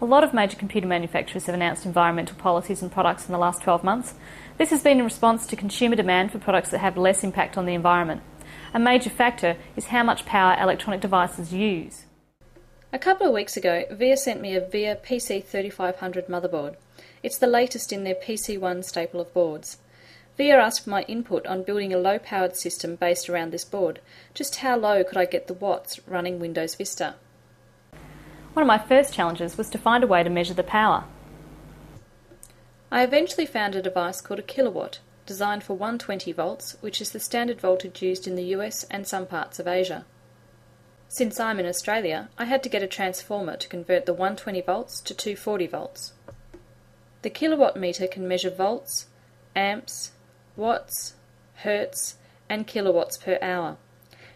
A lot of major computer manufacturers have announced environmental policies and products in the last 12 months. This has been in response to consumer demand for products that have less impact on the environment. A major factor is how much power electronic devices use. A couple of weeks ago, VIA sent me a VIA PC3500 motherboard. It's the latest in their PC1 staple of boards. VIA asked for my input on building a low-powered system based around this board. Just how low could I get the watts running Windows Vista? One of my first challenges was to find a way to measure the power. I eventually found a device called a kilowatt, designed for 120 volts, which is the standard voltage used in the US and some parts of Asia. Since I'm in Australia, I had to get a transformer to convert the 120 volts to 240 volts. The kilowatt meter can measure volts, amps, watts, hertz, and kilowatts per hour.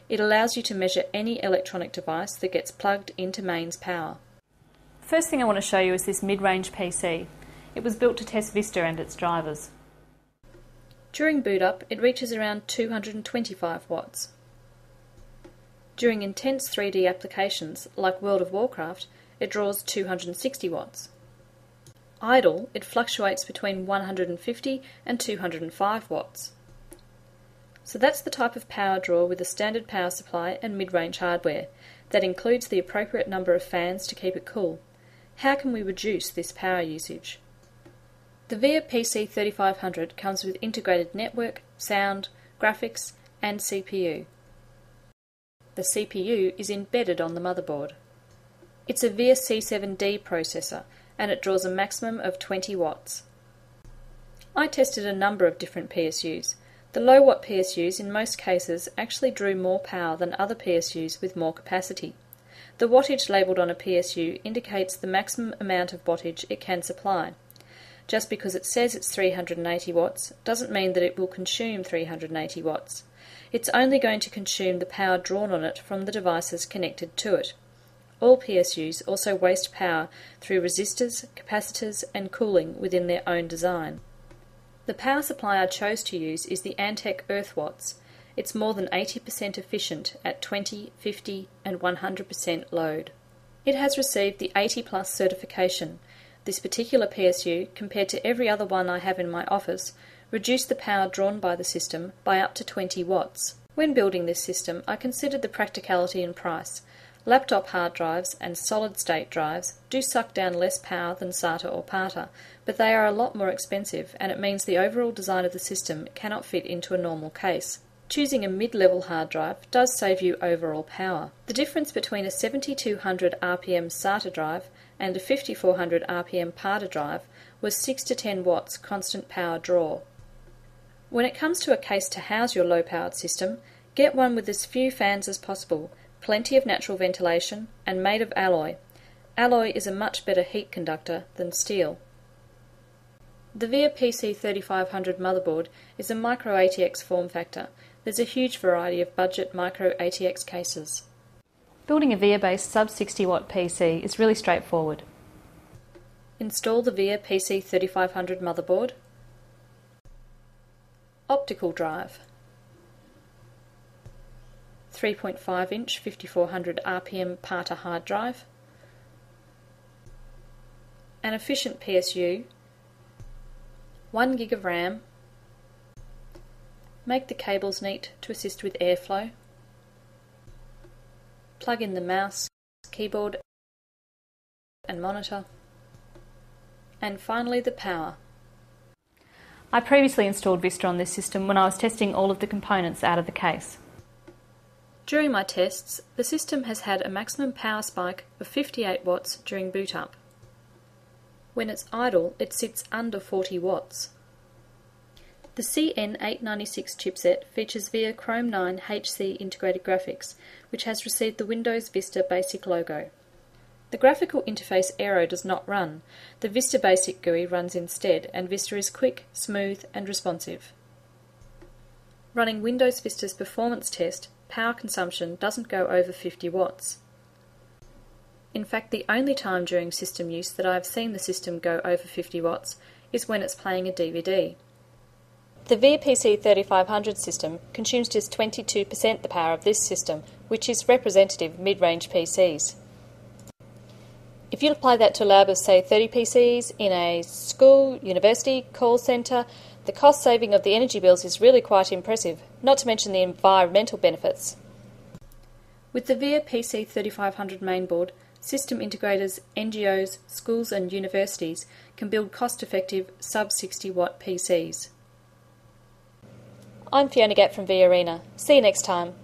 It allows you to measure any electronic device that gets plugged into mains power. The first thing I want to show you is this mid-range PC. It was built to test Vista and its drivers. During boot up, it reaches around 225 watts. During intense 3D applications, like World of Warcraft, it draws 260 watts. Idle, it fluctuates between 150 and 205 watts. So that's the type of power draw with a standard power supply and mid-range hardware. That includes the appropriate number of fans to keep it cool. How can we reduce this power usage? The VIA PC3500 comes with integrated network, sound, graphics and CPU. The CPU is embedded on the motherboard. It's a VIA C7D processor and it draws a maximum of 20 watts. I tested a number of different PSUs. The low watt PSUs in most cases actually drew more power than other PSUs with more capacity. The wattage labelled on a PSU indicates the maximum amount of wattage it can supply. Just because it says it's 380 watts doesn't mean that it will consume 380 watts. It's only going to consume the power drawn on it from the devices connected to it. All PSUs also waste power through resistors, capacitors and cooling within their own design. The power supply I chose to use is the Antec EarthWatts. It's more than 80% efficient at 20, 50 and 100% load. It has received the 80 Plus certification. This particular PSU, compared to every other one I have in my office, reduced the power drawn by the system by up to 20 watts. When building this system, I considered the practicality and price. Laptop hard drives and solid-state drives do suck down less power than SATA or PATA, but they are a lot more expensive and it means the overall design of the system cannot fit into a normal case. Choosing a mid-level hard drive does save you overall power. The difference between a 7200 RPM SATA drive and a 5400 RPM PATA drive was 6 to 10 watts constant power draw. When it comes to a case to house your low-powered system, get one with as few fans as possible, plenty of natural ventilation, and made of alloy. Alloy is a much better heat conductor than steel. The VIA PC3500 motherboard is a micro ATX form factor. There's a huge variety of budget micro ATX cases. Building a VIA-based sub-60 watt PC is really straightforward. Install the VIA PC3500 motherboard. Optical drive. 3.5 inch 5400 RPM PATA hard drive, an efficient PSU, 1 gig of RAM, make the cables neat to assist with airflow, plug in the mouse, keyboard and monitor, and finally the power. I previously installed Vista on this system when I was testing all of the components out of the case. During my tests, the system has had a maximum power spike of 58 watts during boot up. When it's idle, it sits under 40 watts. The CN896 chipset features VIA Chrome 9 HC integrated graphics, which has received the Windows Vista Basic logo. The graphical interface Aero does not run. The Vista Basic GUI runs instead, and Vista is quick, smooth and responsive. Running Windows Vista's performance test, power consumption doesn't go over 50 watts. In fact, the only time during system use that I have seen the system go over 50 watts is when it's playing a DVD. The VIA PC3500 system consumes just 22% the power of this system, which is representative mid-range PCs. If you apply that to a lab of, say, 30 PCs in a school, university, call centre, the cost saving of the energy bills is really quite impressive, not to mention the environmental benefits. With the VIA PC 3500 mainboard, system integrators, NGOs, schools and universities can build cost-effective sub-60 watt PCs. I'm Fiona Gatt from VIA Arena. See you next time.